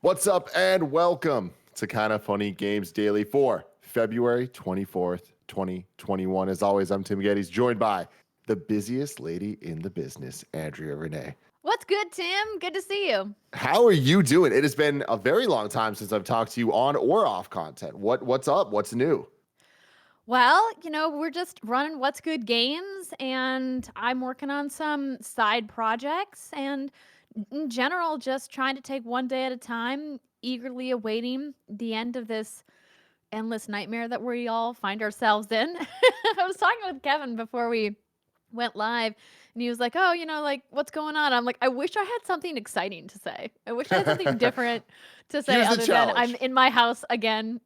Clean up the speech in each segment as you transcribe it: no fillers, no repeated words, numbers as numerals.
What's up and welcome to Kinda Funny Games Daily for February 24th, 2021. As always, I'm Tim Geddes, joined by the busiest lady in the business, Andrea Rene. What's good, Tim? Good to see you. How are you doing? It has been a very long time since I've talked to you on or off content. What's up? What's new? Well, we're just running What's Good Games, and I'm working on some side projects, and in general, just trying to take one day at a time, eagerly awaiting the end of this endless nightmare that we all find ourselves in. I was talking with Kevin before we went live, and he was like, "Oh, what's going on?" I'm like, "I wish I had something exciting to say. I wish I had something different to say Here's the other than challenge. I'm in my house again."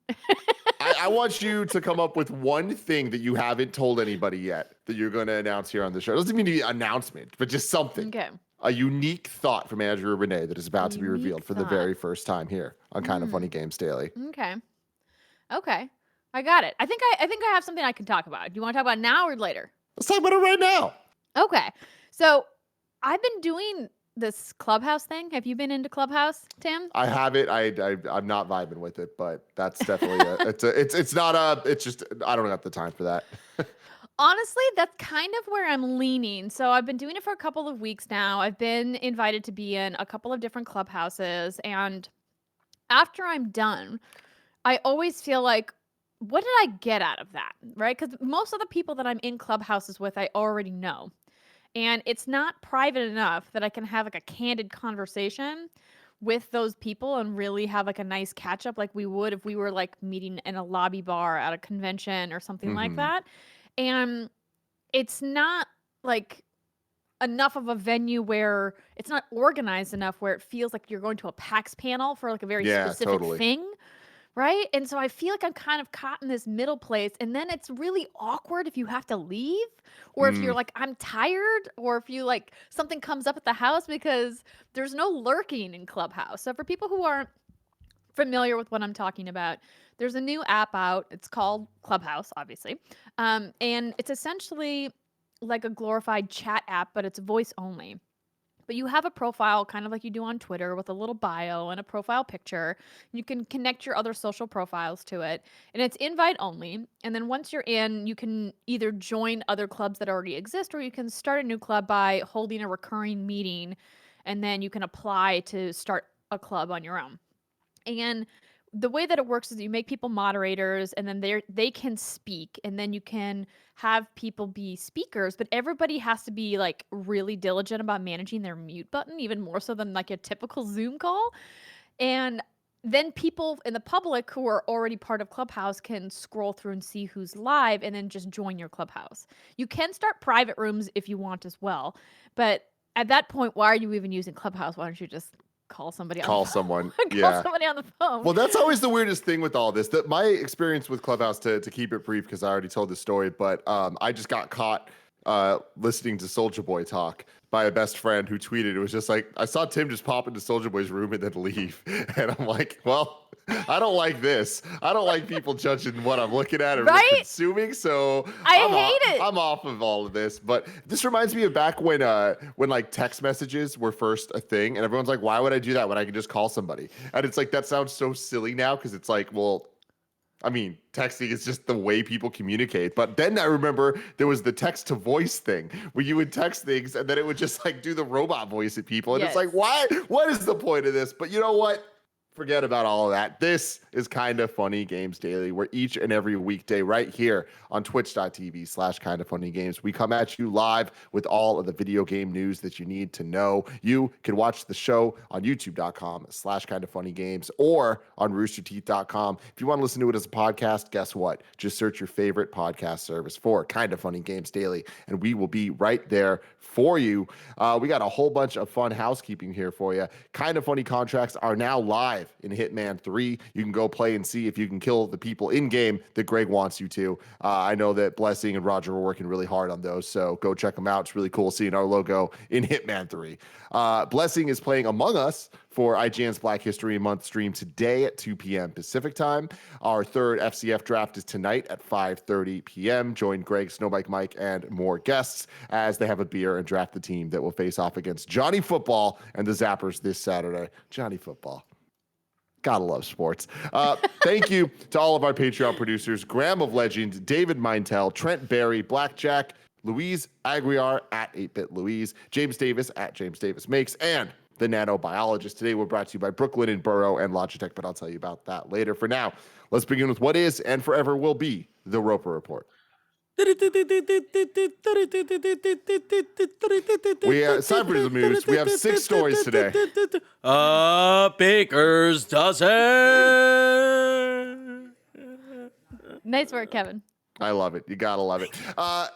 I want you to come up with one thing that you haven't told anybody yet that you're going to announce here on the show. It doesn't mean to be an announcement, but just something. Okay. A unique thought from Andrea Rene that is about to be Unique revealed for the thought. very first time here on Kinda Funny Games Daily. Okay. I got it. I think I have something I can talk about. Do you want to talk about it now or later? Let's talk about it right now. Okay. So I've been doing this Clubhouse thing. Have you been into Clubhouse, Tim? I have it. I'm not vibing with it, but that's definitely it's just I don't have the time for that. Honestly, that's kind of where I'm leaning. So I've been doing it for a couple of weeks now. I've been invited to be in a couple of different clubhouses, and after I'm done, I always feel like, what did I get out of that? Right? Because most of the people that I'm in clubhouses with, I already know. And it's not private enough that I can have like a candid conversation with those people and really have like a nice catch up like we would if we were like meeting in a lobby bar at a convention or something like that. And it's not like enough of a venue where it's not organized enough where it feels like you're going to a PAX panel for like a very specific thing. Right? And so I feel like I'm kind of caught in this middle place. And then it's really awkward if you have to leave or if you're like, I'm tired, or if you like something comes up at the house, because there's no lurking in Clubhouse. So for people who aren't familiar with what I'm talking about, there's a new app out. It's called Clubhouse, obviously. And it's essentially like a glorified chat app, but it's voice only. But you have a profile kind of like you do on Twitter with a little bio and a profile picture. You can connect your other social profiles to it, and it's invite only. And then once you're in, you can either join other clubs that already exist, or you can start a new club by holding a recurring meeting, and then you can apply to start a club on your own. And the way that it works is you make people moderators, and then they can speak, and then you can have people be speakers, but everybody has to be like really diligent about managing their mute button, even more so than like a typical Zoom call. And then people in the public who are already part of Clubhouse can scroll through and see who's live and then just join your Clubhouse. You can start private rooms if you want as well, but at that point, why are you even using Clubhouse? Why don't you just call somebody Call on the phone? someone. Call somebody on the phone. Well, that's always the weirdest thing with all this. That my experience with Clubhouse, to keep it brief, because I already told the story, but I just got caught listening to Soulja Boy talk by a best friend who tweeted. It was just like, I saw Tim just pop into Soulja Boy's room and then leave. And I'm like, well, I don't like this. I don't like people judging what I'm looking at or consuming. So I hate it. I'm off of all of this. But this reminds me of back when like text messages were first a thing, and everyone's like, why would I do that when I can just call somebody? And it's like, that sounds so silly now, because it's like, well, I mean, texting is just the way people communicate. But then I remember there was the text to voice thing where you would text things and then it would just like do the robot voice at people. And it's like, why? What is the point of this? But you know what? Forget about all of that. This is Kinda Funny Games Daily, where each and every weekday right here on twitch.tv/kindafunnygames, we come at you live with all of the video game news that you need to know. You can watch the show on youtube.com/kindafunnygames or on roosterteeth.com. If you want to listen to it as a podcast, guess what? Just search your favorite podcast service for Kinda Funny Games Daily, and we will be right there for you. We got a whole bunch of fun housekeeping here for you. Kinda Funny contracts are now live in Hitman 3. You can go play and see if you can kill the people in game that Greg wants you to. I know that Blessing and Roger were working really hard on those, so go check them out. It's really cool seeing our logo in Hitman 3. Blessing is playing Among Us for IGN's Black History Month stream today at 2 p.m. Pacific time. Our third FCF draft is tonight at 5:30 p.m. Join Greg, Snowbikemike, and more guests as they have a beer and draft the team that will face off against Johnny Football and the Zappers this Saturday. Johnny Football. Gotta love sports. Thank you to all of our Patreon producers, Graham of Legends, David Mintel, Trent Barry, Blackjack, Louise Aguiar at 8-Bit Louise, James Davis at James Davis Makes, and the Nanobiologist. Today we're brought to you by Brooklyn and Burrow and Logitech, but I'll tell you about that later. For now, let's begin with what is and forever will be the Roper Report. Time for the news. We have 6 stories today. Baker's dozen. Nice work, Kevin. I love it. You gotta love it.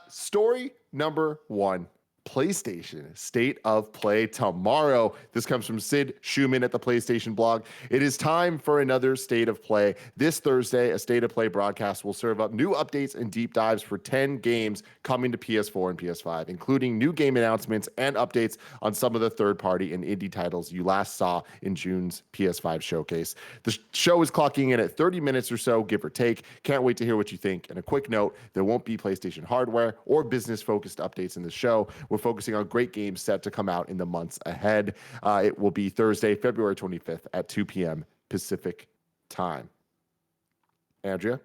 Story number 1. PlayStation State of Play tomorrow. This comes from Sid Shuman at the PlayStation blog. It is time for another State of Play. This Thursday, a State of Play broadcast will serve up new updates and deep dives for 10 games coming to PS4 and PS5, including new game announcements and updates on some of the third-party and indie titles you last saw in June's PS5 showcase. The show is clocking in at 30 minutes or so, give or take. Can't wait to hear what you think. And a quick note, there won't be PlayStation hardware or business-focused updates in the show. We're focusing on great games set to come out in the months ahead. It will be Thursday, February 25th at 2 p.m. Pacific time. Andrea?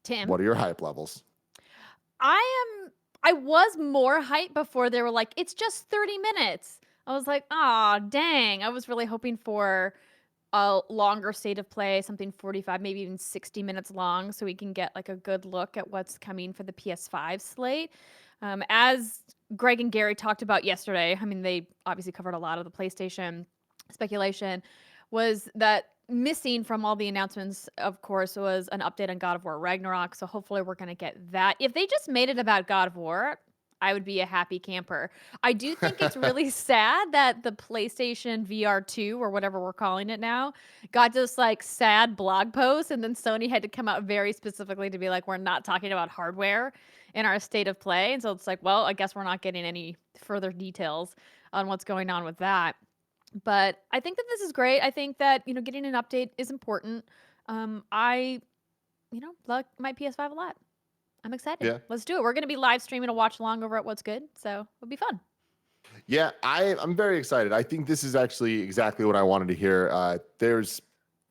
Tim? What are your hype levels? I was more hyped before they were like, it's just 30 minutes. I was like, oh, dang. I was really hoping for a longer State of Play, something 45, maybe even 60 minutes long, so we can get like a good look at what's coming for the PS5 slate. As Greg and Gary talked about yesterday, I mean, they obviously covered a lot of the PlayStation speculation, was that missing from all the announcements, of course, was an update on God of War Ragnarok. So hopefully we're going to get that. If they just made it about God of War, I would be a happy camper. I do think it's really sad that the PlayStation VR 2, or whatever we're calling it now, got this like sad blog post, and then Sony had to come out very specifically to be like, we're not talking about hardware in our State of Play. And so it's like, well, I guess we're not getting any further details on what's going on with that. But I think that this is great. I think that, getting an update is important. I like my PS5 a lot. I'm excited. Yeah. Let's do it. We're going to be live streaming a watch along over at What's Good, so it'll be fun. Yeah, I'm very excited. I think this is actually exactly what I wanted to hear. There's,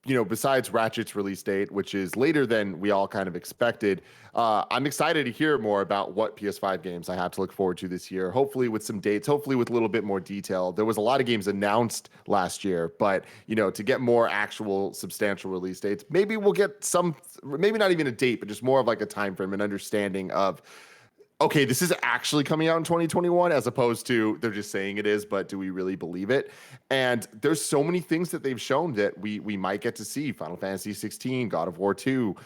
besides Ratchet's release date, which is later than we all kind of expected, I'm excited to hear more about what PS5 games I have to look forward to this year, hopefully with some dates, hopefully with a little bit more detail. There was a lot of games announced last year, but, to get more actual substantial release dates, maybe we'll get some, maybe not even a date, but just more of like a time frame and understanding of, okay, this is actually coming out in 2021, as opposed to they're just saying it is, but do we really believe it? And there's so many things that they've shown that we might get to see. Final Fantasy 16, God of War 2,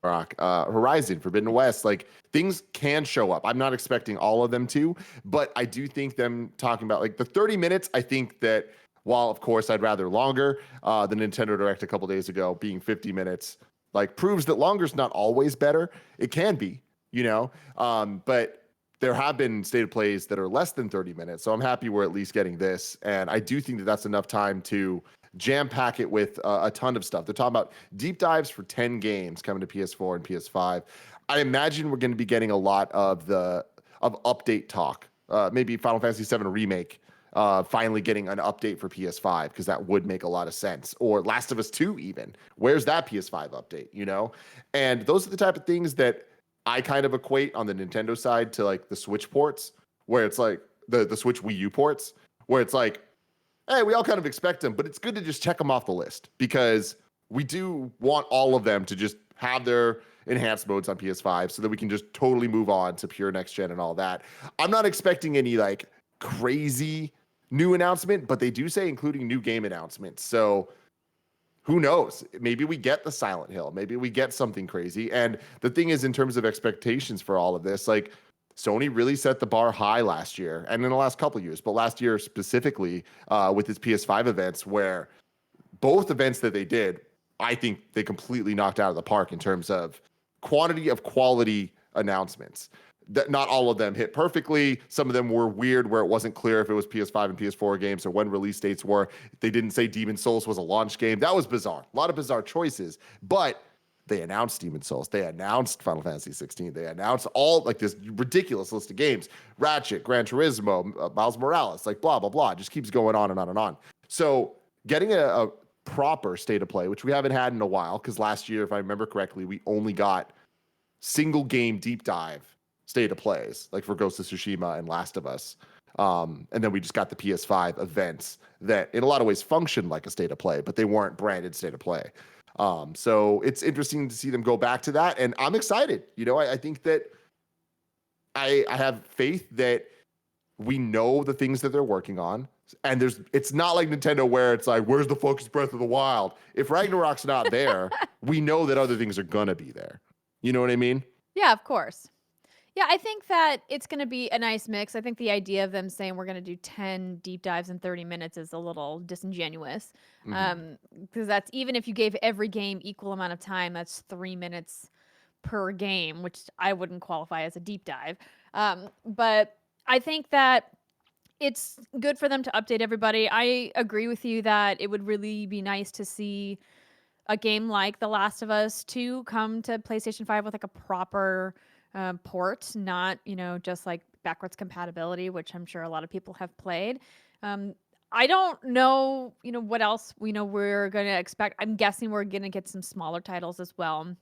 Horizon, Forbidden West, like things can show up. I'm not expecting all of them to, but I do think them talking about like the 30 minutes, I think that while of course I'd rather longer, the Nintendo Direct a couple days ago being 50 minutes, like proves that longer is not always better. It can be. But there have been State of Plays that are less than 30 minutes. So I'm happy we're at least getting this. And I do think that that's enough time to jam pack it with a ton of stuff. They're talking about deep dives for 10 games coming to PS4 and PS5. I imagine we're going to be getting a lot of update talk. Maybe Final Fantasy VII Remake finally getting an update for PS5, because that would make a lot of sense. Or Last of Us 2 even. Where's that PS5 update, And those are the type of things that I kind of equate on the Nintendo side to like the Switch ports, where it's like the Switch Wii U ports, where it's like, hey, we all kind of expect them, but it's good to just check them off the list, because we do want all of them to just have their enhanced modes on PS5 so that we can just totally move on to pure next gen and all that. I'm not expecting any like crazy new announcement, but they do say including new game announcements. So who knows? Maybe we get the Silent Hill. Maybe we get something crazy. And the thing is, in terms of expectations for all of this, like Sony really set the bar high last year and in the last couple of years, but last year specifically with its PS5 events, where both events that they did, I think they completely knocked out of the park in terms of quantity of quality announcements. That not all of them hit perfectly. Some of them were weird, where it wasn't clear if it was PS5 and PS4 games or when release dates were. They didn't say Demon's Souls was a launch game. That was bizarre. A lot of bizarre choices. But they announced Demon's Souls. They announced Final Fantasy 16. They announced all like this ridiculous list of games. Ratchet, Gran Turismo, Miles Morales, like blah, blah, blah. It just keeps going on and on and on. So getting a proper state of play, which we haven't had in a while, because last year, if I remember correctly, we only got single game deep dive state of plays, like for Ghost of Tsushima and Last of Us. And then we just got the PS5 events that in a lot of ways functioned like a state of play, but they weren't branded state of play. So it's interesting to see them go back to that. And I'm excited. I think that I have faith that we know the things that they're working on. And it's not like Nintendo where it's like, where's the focus Breath of the Wild? If Ragnarok's not there, we know that other things are going to be there. You know what I mean? Yeah, of course. Yeah, I think that it's going to be a nice mix. I think the idea of them saying we're going to do 10 deep dives in 30 minutes is a little disingenuous. Because that's, even if you gave every game equal amount of time, that's 3 minutes per game, which I wouldn't qualify as a deep dive. But I think that it's good for them to update everybody. I agree with you that it would really be nice to see a game like The Last of Us 2 come to PlayStation 5 with like a proper port, not, just like backwards compatibility, which I'm sure a lot of people have played. I don't know, what else we're going to expect. I'm guessing we're going to get some smaller titles as well.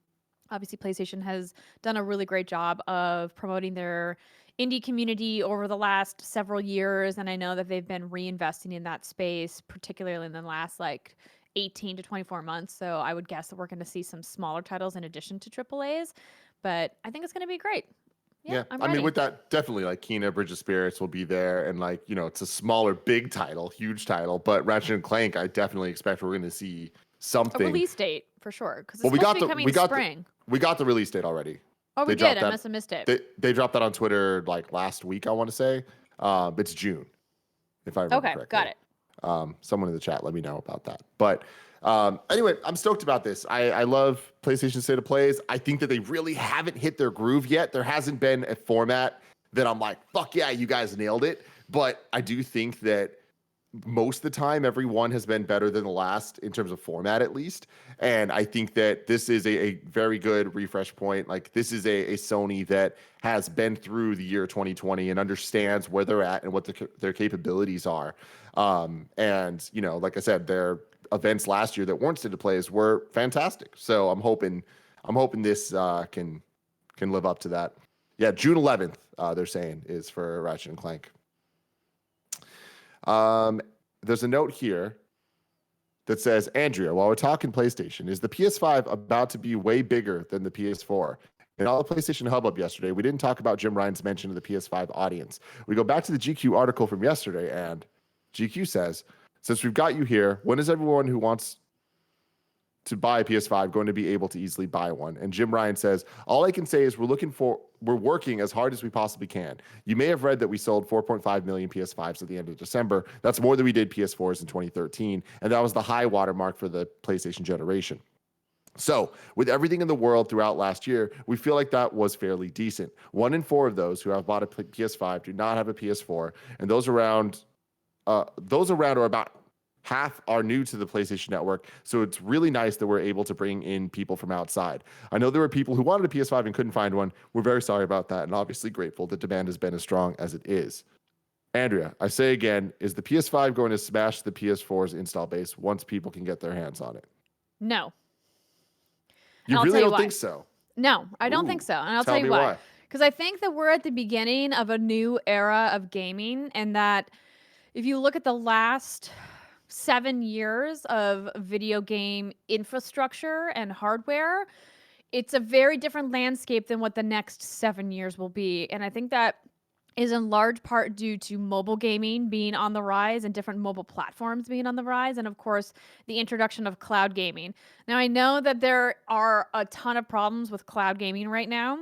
Obviously, PlayStation has done a really great job of promoting their indie community over the last several years, and I know that they've been reinvesting in that space, particularly in the last 18 to 24 months. So I would guess that we're going to see some smaller titles in addition to AAAs, but I think it's going to be great. Yeah, I'm I ready. mean, with that, definitely Kena Bridge of Spirits will be there, and it's a smaller, big title, huge title. But Ratchet and Clank, I definitely expect we're going to see something. A release date for sure, because it's supposed to be coming spring. We got the release date already. Oh, we did. I must have missed it. They dropped that on Twitter last week, I want to say. It's June, if I remember correctly. Got it. Someone in the chat, let me know about that. But anyway, I'm stoked about this. I love PlayStation State of Plays. I think that they really haven't hit their groove yet. There hasn't been a format that I'm like, fuck yeah, you guys nailed it. But I do think that most of the time, every one has been better than the last in terms of format, at least. And I think that this is a very good refresh point. This is a Sony that has been through the year 2020 and understands where they're at and what their capabilities are. And like I said, their events last year that weren't state of plays were fantastic. So I'm hoping this can live up to that. Yeah, June 11th, they're saying, is for Ratchet and Clank. There's a note here that says, Andrea, while we're talking PlayStation, is the PS5 about to be way bigger than the PS4? In all the PlayStation Hubbub yesterday, we didn't talk about Jim Ryan's mention of the PS5 audience. We go back to the GQ article from yesterday, and GQ says, since we've got you here, when is everyone who wants to buy a PS5 going to be able to easily buy one? And Jim Ryan says, all I can say is we're working as hard as we possibly can. You may have read that we sold 4.5 million PS5s at the end of December. That's more than we did PS4s in 2013. And that was the high watermark for the PlayStation generation. So with everything in the world throughout last year, we feel like that was fairly decent. 1 in 4 of those who have bought a PS5 do not have a PS4. And those around are about half are new to the PlayStation Network, so it's really nice that we're able to bring in people from outside. I know there were people who wanted a PS5 and couldn't find one. We're very sorry about that, and obviously grateful that demand has been as strong as it is. Andrea, I say again, is the PS5 going to smash the PS4's install base once people can get their hands on it? No. You really don't think so? No, I don't think so, and I'll tell you why. Because I think that we're at the beginning of a new era of gaming, and that if you look at the last 7 years of video game infrastructure and hardware, it's a very different landscape than what the next 7 years will be. And I think that is in large part due to mobile gaming being on the rise and different mobile platforms being on the rise. And of course, the introduction of cloud gaming. Now, I know that there are a ton of problems with cloud gaming right now.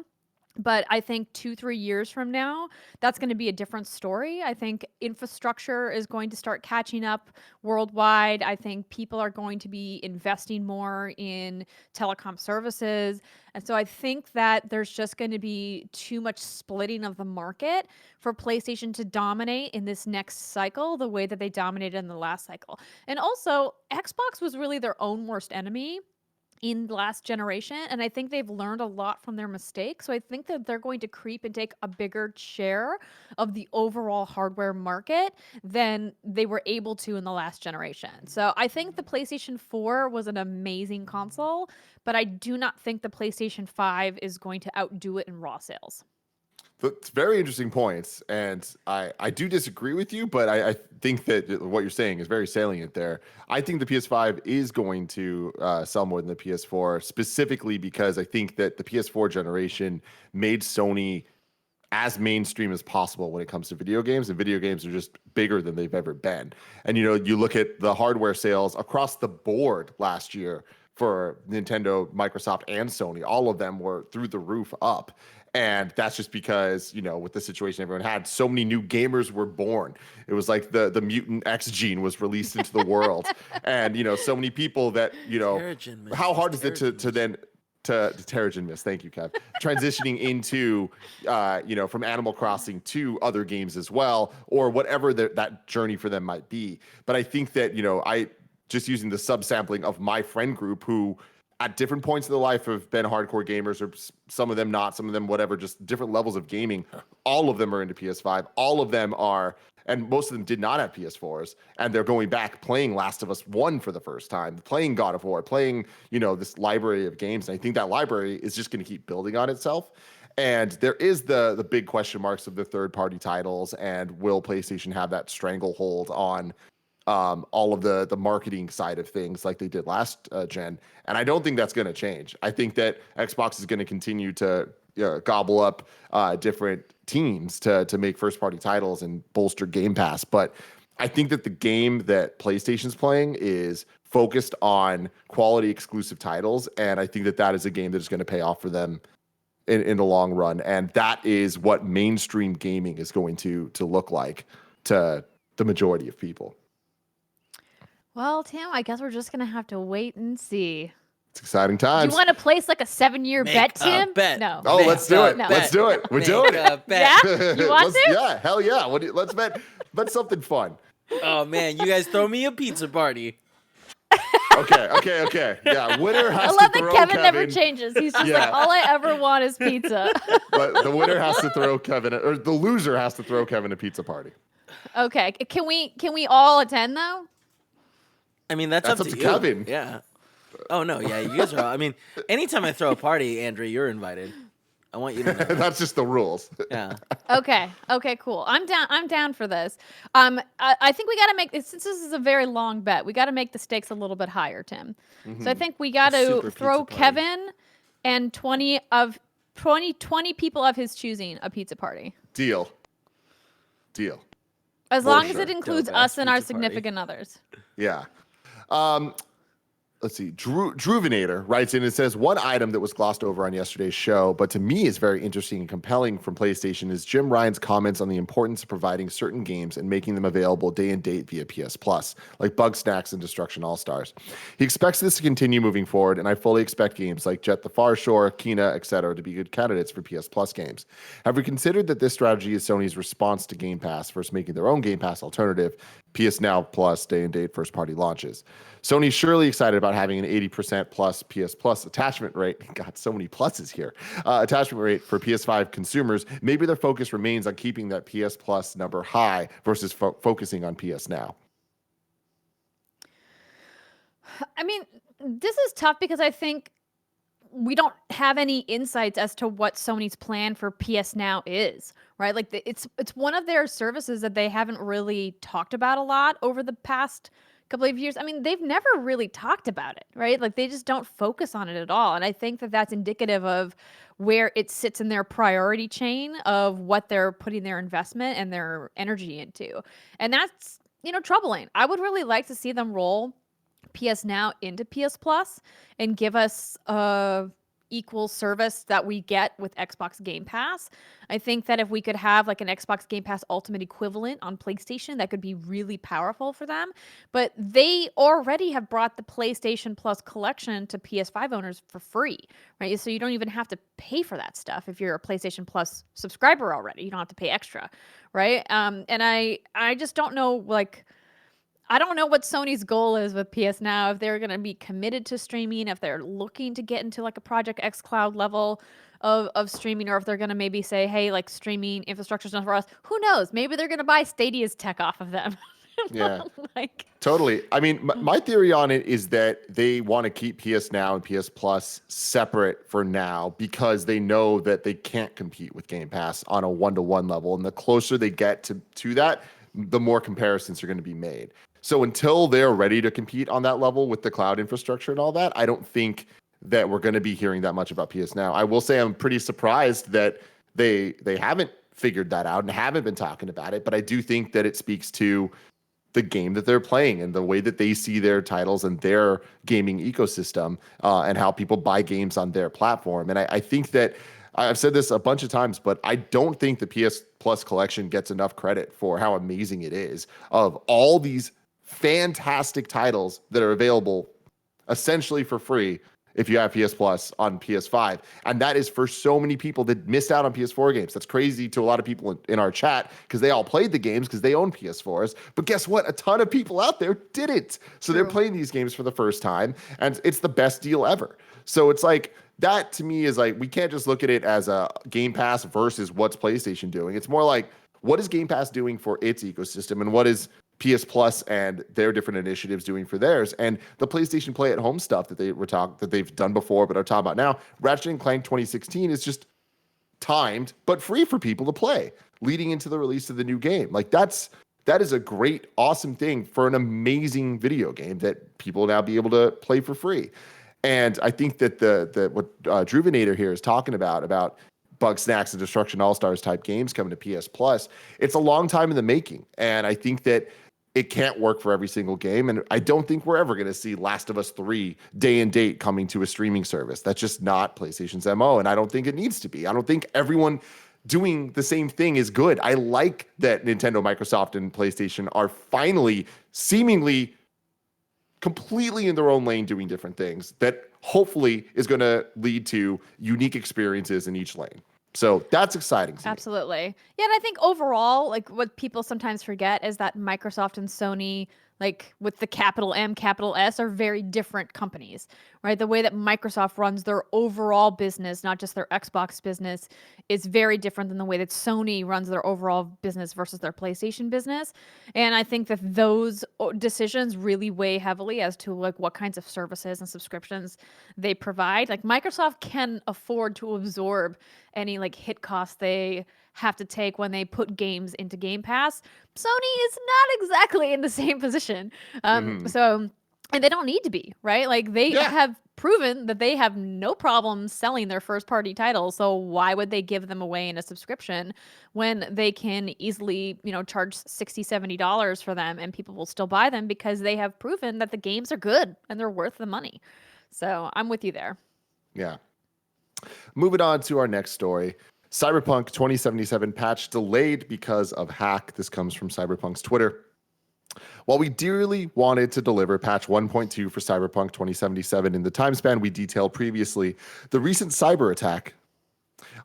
But I think 2-3 years from now, that's going to be a different story. I think infrastructure is going to start catching up worldwide. I think people are going to be investing more in telecom services. And so I think that there's just going to be too much splitting of the market for PlayStation to dominate in this next cycle the way that they dominated in the last cycle. And also, Xbox was really their own worst enemy in the last generation, and I think they've learned a lot from their mistakes. So I think that they're going to creep and take a bigger share of the overall hardware market than they were able to in the last generation. So I think the PlayStation 4 was an amazing console, but I do not think the PlayStation 5 is going to outdo it in raw sales. That's very interesting points, and I do disagree with you, but I think that what you're saying is very salient there. I think the PS5 is going to sell more than the PS4, specifically because I think that the PS4 generation made Sony as mainstream as possible when it comes to video games, and video games are just bigger than they've ever been. And you look at the hardware sales across the board last year for Nintendo, Microsoft, and Sony. All of them were through the roof up. And that's just because, with the situation everyone had, so many new gamers were born. It was like the mutant X gene was released into the world. And, so many people that, how hard is it to then to Terrigen Mist. Thank you, Kev. Transitioning into, from Animal Crossing to other games as well, or whatever that journey for them might be. But I think that, I just using the subsampling of my friend group who at different points in their life have been hardcore gamers, or some of them not, some of them whatever, just different levels of gaming. All of them are into PS5. All of them are, and most of them did not have PS4s, and they're going back playing Last of Us 1 for the first time, playing God of War, playing, this library of games. And I think that library is just going to keep building on itself. And there is the big question marks of the third-party titles, and will PlayStation have that stranglehold on all of the marketing side of things like they did last gen. And I don't think that's going to change. I think that Xbox is going to continue to gobble up different teams to make first party titles and bolster Game Pass. But I think that the game that PlayStation's playing is focused on quality exclusive titles. And I think that is a game that is going to pay off for them in the long run. And that is what mainstream gaming is going to look like to the majority of people. Well, Tim, I guess we're just going to have to wait and see. It's exciting times. Do you want to place like a 7-year bet, Tim? Bet. No. Oh, let's do it. No. Let's do it. We're doing it. Yeah? You want to? Yeah, hell yeah. Let's bet something fun. Oh, man. You guys throw me a pizza party. Okay. Yeah, winner has to throw I love that Kevin never changes. He's just like, all I ever want is pizza. But the winner has to throw Kevin, or the loser has to throw Kevin a pizza party. Okay. Can we all attend, though? I mean, that's up to you. Kevin. Yeah. Oh, no. Yeah, you guys are all, I mean, anytime I throw a party, Andrea, you're invited. I want you to know. That's just the rules. Yeah. Okay, cool. I'm down for this. I think we got to make, since this is a very long bet, we got to make the stakes a little bit higher, Tim. Mm-hmm. So I think we got to throw Kevin and 20 people of his choosing a pizza party. Deal. As long as it includes us and our significant others. Yeah. Let's see. Drewvenator writes in and says, one item that was glossed over on yesterday's show, but to me is very interesting and compelling from PlayStation, is Jim Ryan's comments on the importance of providing certain games and making them available day and date via PS Plus, like Bugsnax and Destruction All-Stars. He expects this to continue moving forward, and I fully expect games like Jet the Far Shore, Kena, etc. to be good candidates for PS Plus games. Have we considered that this strategy is Sony's response to Game Pass versus making their own Game Pass alternative, PS Now Plus day and date first party launches? Sony's surely excited about having an 80% plus PS Plus attachment rate. Got so many pluses here. Attachment rate for PS5 consumers. Maybe their focus remains on keeping that PS Plus number high versus focusing on PS Now. I mean, this is tough because I think we don't have any insights as to what Sony's plan for PS Now is, right? Like it's one of their services that they haven't really talked about a lot over the past couple of years. I mean, they've never really talked about it, right? Like they just don't focus on it at all. And I think that that's indicative of where it sits in their priority chain of what they're putting their investment and their energy into. And that's, troubling. I would really like to see them roll PS Now into PS Plus and give us a equal service that we get with Xbox Game Pass. I think that if we could have like an Xbox Game Pass Ultimate equivalent on PlayStation, that could be really powerful for them. But they already have brought the PlayStation Plus collection to PS5 owners for free, right? So you don't even have to pay for that stuff if you're a PlayStation Plus subscriber already. You don't have to pay extra, right? And I just don't know, like, I don't know what Sony's goal is with PS Now, if they're going to be committed to streaming, if they're looking to get into like a Project X Cloud level of streaming, or if they're going to maybe say, hey, like streaming infrastructure's not for us. Who knows? Maybe they're going to buy Stadia's tech off of them. Yeah. Like, Totally. I mean, my theory on it is that they want to keep PS Now and PS Plus separate for now because they know that they can't compete with Game Pass on a one-to-one level. And the closer they get to that, the more comparisons are going to be made. So until they're ready to compete on that level with the cloud infrastructure and all that, I don't think that we're going to be hearing that much about PS Now. I will say I'm pretty surprised that they haven't figured that out and haven't been talking about it. But I do think that it speaks to the game that they're playing and the way that they see their titles and their gaming ecosystem and how people buy games on their platform. And I think that I've said this a bunch of times, but I don't think the PS Plus collection gets enough credit for how amazing it is of all these fantastic titles that are available essentially for free if you have PS Plus on PS5. And that is for so many people that missed out on PS4 games. That's crazy to a lot of people in our chat because they all played the games because they own PS4s. But guess what? A ton of people out there didn't. So they're playing these games for the first time, and it's the best deal ever. So it's like, that to me is like, we can't just look at it as a Game Pass versus what's PlayStation doing. It's more like, what is Game Pass doing for its ecosystem and what is PS Plus and their different initiatives doing for theirs? And the PlayStation Play at Home stuff that they've done before but are talking about now, Ratchet and Clank 2016 is just timed but free for people to play leading into the release of the new game. Like that is a great, awesome thing for an amazing video game that people will now be able to play for free. And I think that what Drewvenator here is talking about Bug Snacks and Destruction All-Stars type games coming to PS Plus, it's a long time in the making. And I think that it can't work for every single game. And I don't think we're ever going to see Last of Us 3 day and date coming to a streaming service. That's just not PlayStation's MO. And I don't think it needs to be. I don't think everyone doing the same thing is good. I like that Nintendo, Microsoft, and PlayStation are finally seemingly completely in their own lane doing different things that hopefully is going to lead to unique experiences in each lane. So that's exciting to me. Absolutely. Yeah, and I think overall, like what people sometimes forget is that Microsoft and Sony, like with the capital M, capital S, are very different companies, right? The way that Microsoft runs their overall business, not just their Xbox business, is very different than the way that Sony runs their overall business versus their PlayStation business. And I think that those decisions really weigh heavily as to like what kinds of services and subscriptions they provide. Like Microsoft can afford to absorb any like hit costs they have to take when they put games into Game Pass. Sony is not exactly in the same position. So, and they don't need to be, right? Like they have proven that they have no problem selling their first party titles. So why would they give them away in a subscription when they can easily, charge $60, $70 for them and people will still buy them because they have proven that the games are good and they're worth the money. So I'm with you there. Yeah. Moving on to our next story. Cyberpunk 2077 patch delayed because of hack. This comes from Cyberpunk's Twitter. While we dearly wanted to deliver patch 1.2 for Cyberpunk 2077 in the time span we detailed previously, the recent cyber attack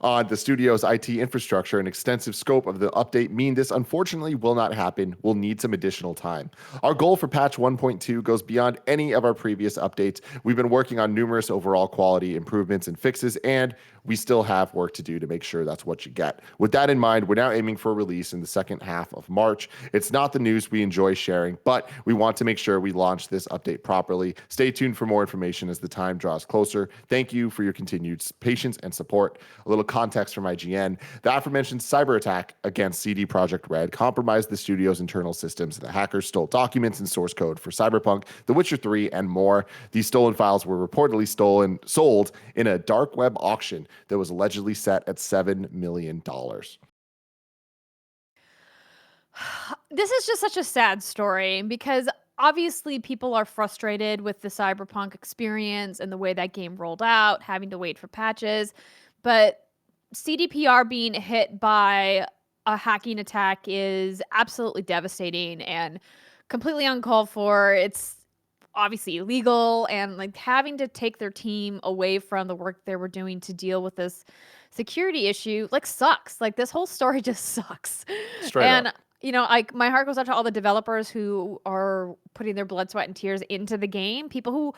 on the studio's IT infrastructure and extensive scope of the update mean this unfortunately will not happen. We'll need some additional time. Our goal for patch 1.2 goes beyond any of our previous updates. We've been working on numerous overall quality improvements and fixes, and we still have work to do to make sure that's what you get. With that in mind, we're now aiming for a release in the second half of March. It's not the news we enjoy sharing, but we want to make sure we launch this update properly. Stay tuned for more information as the time draws closer. Thank you for your continued patience and support. A little context from IGN. The aforementioned cyber attack against CD Projekt Red compromised the studio's internal systems. The hackers stole documents and source code for Cyberpunk, The Witcher 3, and more. These stolen files were reportedly sold in a dark web auction that was allegedly set at $7 million. This is just such a sad story because obviously people are frustrated with the Cyberpunk experience and the way that game rolled out, having to wait for patches. But CDPR being hit by a hacking attack is absolutely devastating and completely uncalled for. It's obviously illegal, and like having to take their team away from the work they were doing to deal with this security issue like sucks. Like this whole story just sucks. Straight up. my heart goes out to all the developers who are putting their blood, sweat, and tears into the game. People who,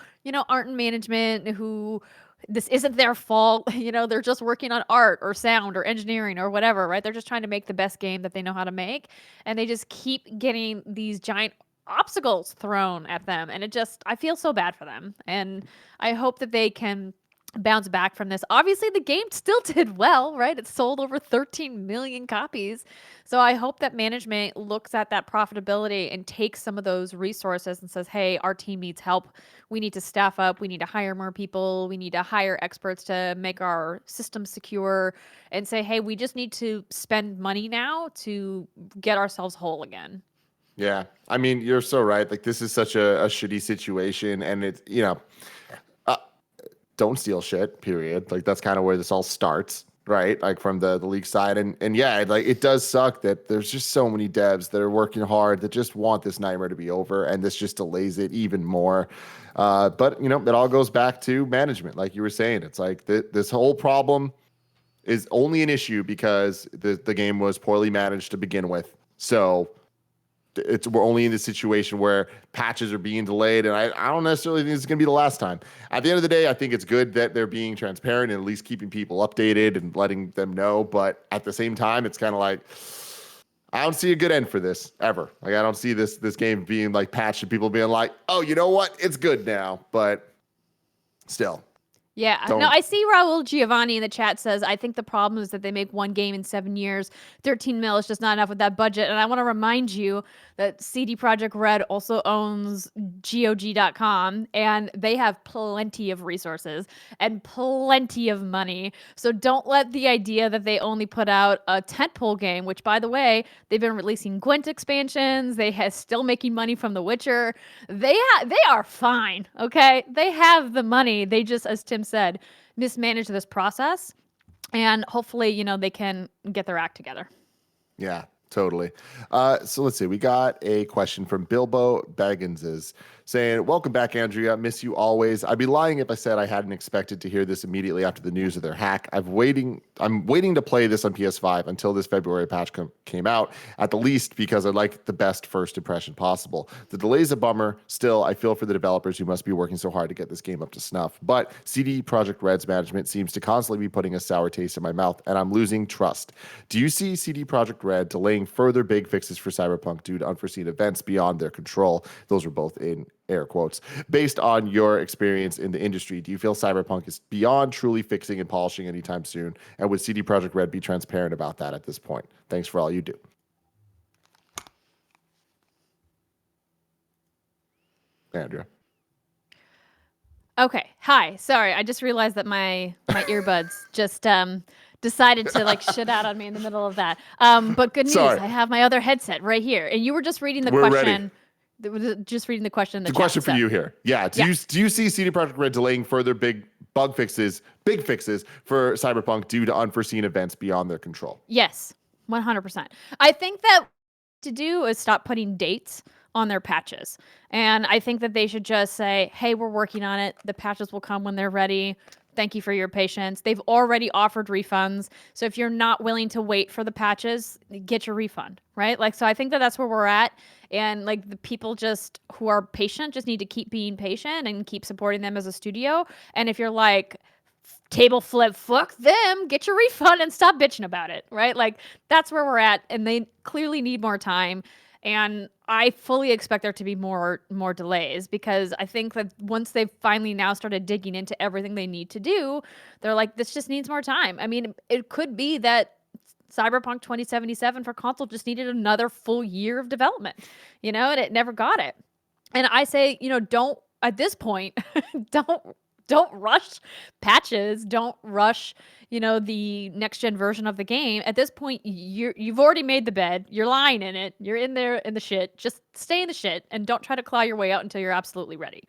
aren't in management, who this isn't their fault. They're just working on art or sound or engineering or whatever, right? They're just trying to make the best game that they know how to make. And they just keep getting these giant obstacles thrown at them. And I feel so bad for them. And I hope that they can bounce back from this. Obviously, the game still did well, right? It sold over 13 million copies. So I hope that management looks at that profitability and takes some of those resources and says, hey, our team needs help. We need to staff up. We need to hire more people. We need to hire experts to make our system secure and say, hey, we just need to spend money now to get ourselves whole again. Yeah. I mean, you're so right. Like, this is such a shitty situation. And it's, don't steal shit, period. Like, that's kind of where this all starts, right? Like, from the league side. And yeah, like, it does suck that there's just so many devs that are working hard that just want this nightmare to be over, and this just delays it even more. But it all goes back to management. Like you were saying, it's like this whole problem is only an issue because the game was poorly managed to begin with. So we're only in this situation where patches are being delayed, and I don't necessarily think it's going to be the last time. At the end of the day, I think it's good that they're being transparent and at least keeping people updated and letting them know. But at the same time, it's kind of like, I don't see a good end for this ever. Like, I don't see this game being like patched and people being like, oh, you know what? It's good now. But still. Yeah, no, I see Raul Giovanni in the chat says, I think the problem is that they make one game in 7 years. 13 mil is just not enough with that budget. And I want to remind you that CD Projekt Red also owns GOG.com, and they have plenty of resources and plenty of money. So don't let the idea that they only put out a tentpole game, which, by the way, they've been releasing Gwent expansions. They have still making money from The Witcher. They are fine, okay? They have the money. They just, as Tim said, mismanage this process, and hopefully, they can get their act together. Yeah, totally. So let's see. We got a question from Bilbo Baginzezz saying, welcome back, Andrea. Miss you always. I'd be lying if I said I hadn't expected to hear this immediately after the news of their hack. I'm waiting to play this on PS5 until this February patch came out, at the least because I like the best first impression possible. The delay's a bummer. Still, I feel for the developers who must be working so hard to get this game up to snuff. But CD Projekt Red's management seems to constantly be putting a sour taste in my mouth, and I'm losing trust. Do you see CD Projekt Red delaying further big fixes for Cyberpunk due to unforeseen events beyond their control? Those were both in air quotes. Based on your experience in the industry, do you feel Cyberpunk is beyond truly fixing and polishing anytime soon? And would CD Projekt Red be transparent about that at this point? Thanks for all you do. Andrea. Okay. Hi. Sorry. I just realized that my earbuds just decided to shit out on me in the middle of that. But good news. Sorry. I have my other headset right here. And you were just reading the We're question. Ready. Just reading the question in the chat. chat. Question for you here. Yeah. Do you see CD Projekt Red delaying further big fixes for Cyberpunk due to unforeseen events beyond their control? Yes. 100%. I think that to do is stop putting dates on their patches. And I think that they should just say, hey, we're working on it. The patches will come when they're ready. Thank you for your patience. They've already offered refunds. So if you're not willing to wait for the patches, get your refund, right? So I think that that's where we're at. And the people just who are patient just need to keep being patient and keep supporting them as a studio. And if you're table flip, fuck them, get your refund and stop bitching about it, right? That's where we're at. And they clearly need more time. And I fully expect there to be more delays, because I think that once they've finally now started digging into everything they need to do, they're like, this just needs more time. I mean, it could be that Cyberpunk 2077 for console just needed another full year of development, and it never got it. And I say, don't, at this point, don't rush patches. Don't rush, the next gen version of the game. At this point, you've already made the bed. You're lying in it. You're in there in the shit. Just stay in the shit and don't try to claw your way out until you're absolutely ready.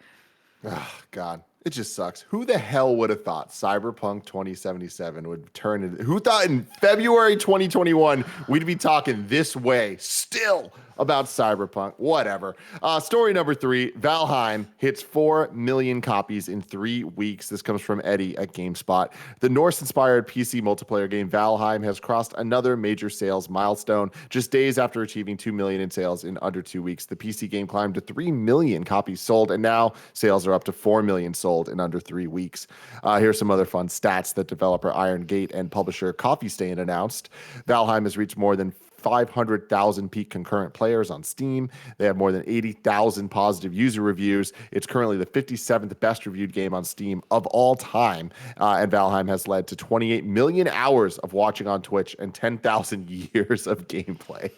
Oh, God. It just sucks. Who the hell would have thought Cyberpunk 2077 would turn into, who thought in February 2021 we'd be talking this way still about Cyberpunk? Whatever. Story number 3, Valheim hits 4 million copies in 3 weeks. This comes from Eddie at GameSpot. The Norse-inspired PC multiplayer game Valheim has crossed another major sales milestone. Just days after achieving 2 million in sales in under 2 weeks, the PC game climbed to 3 million copies sold, and now sales are up to 4 million sold in under 3 weeks. Here's some other fun stats that developer Iron Gate and publisher Coffee Stain announced. Valheim has reached more than 500,000 peak concurrent players on Steam. They have more than 80,000 positive user reviews. It's currently the 57th best reviewed game on Steam of all time. And Valheim has led to 28 million hours of watching on Twitch and 10,000 years of gameplay.